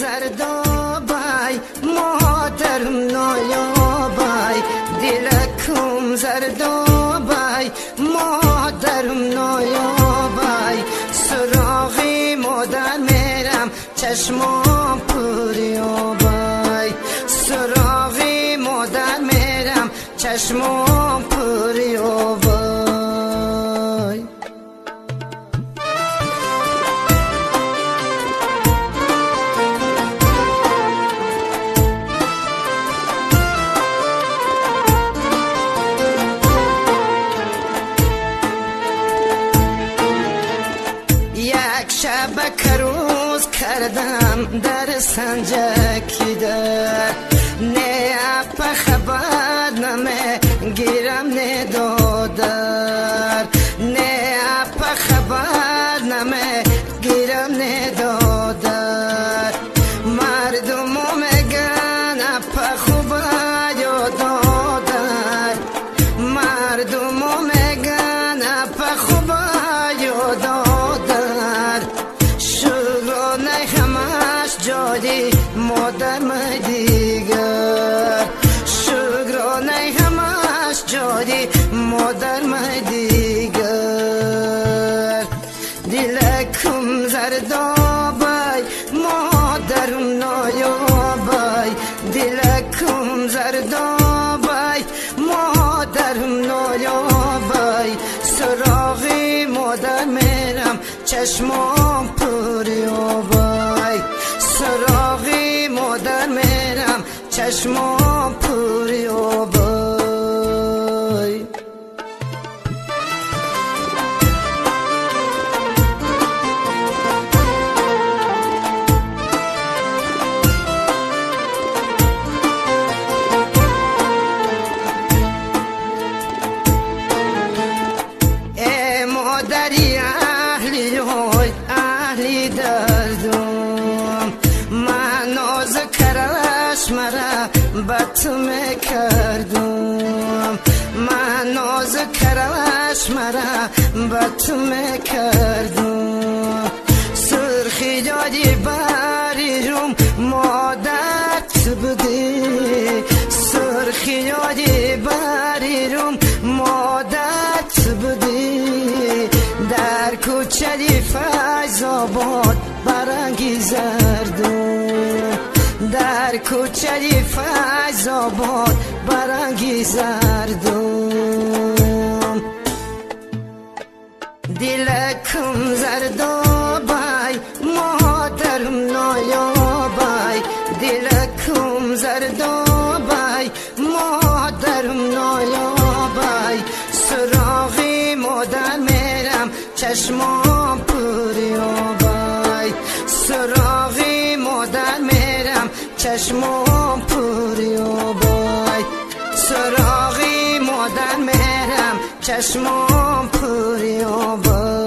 زردابای مادرم نایابای دلکم زردابای مادرم نایابای سراغی مادر میرم چشمام پریابای سراغی مادر میرم چشمام پریابای شب روز کردم در سنجکی در نه اپ خبر نمه گیرم نه دادر نه اپ خبر نمه گیرم نه دادر مردمو میگن اپ خوبه یا دادر مردمو میگن اپ خوبه یا دادر جادی مادر مدیگر شکرانه همش جادی مادر مدیگر دلکم زردابای مادرم نایابای دلکم زردابای مادرم نایابای سراغی مادر میرم چشمام پریابای سراغی مادر میرم چشمام پریابای ای مادری اهلی های اهلی دردم من ناز کرش مرا به تو میکردم من ناز کرش مرا به تو میکردم سرخی دادی بریرم مادت بودی سرخی دادی بریرم مادت بودی در کوچه فیض‌آباد برنگی زردم در کوچه فیض‌آباد برنگی زردم دلکم زردابای مادرم نایابای دلکم زردابای مادرم نایابای سراغی مادر میرم چشمام پریابای سراغی مادر میرم چشمام پریابای سراغی مادر میرم چشمام پریابای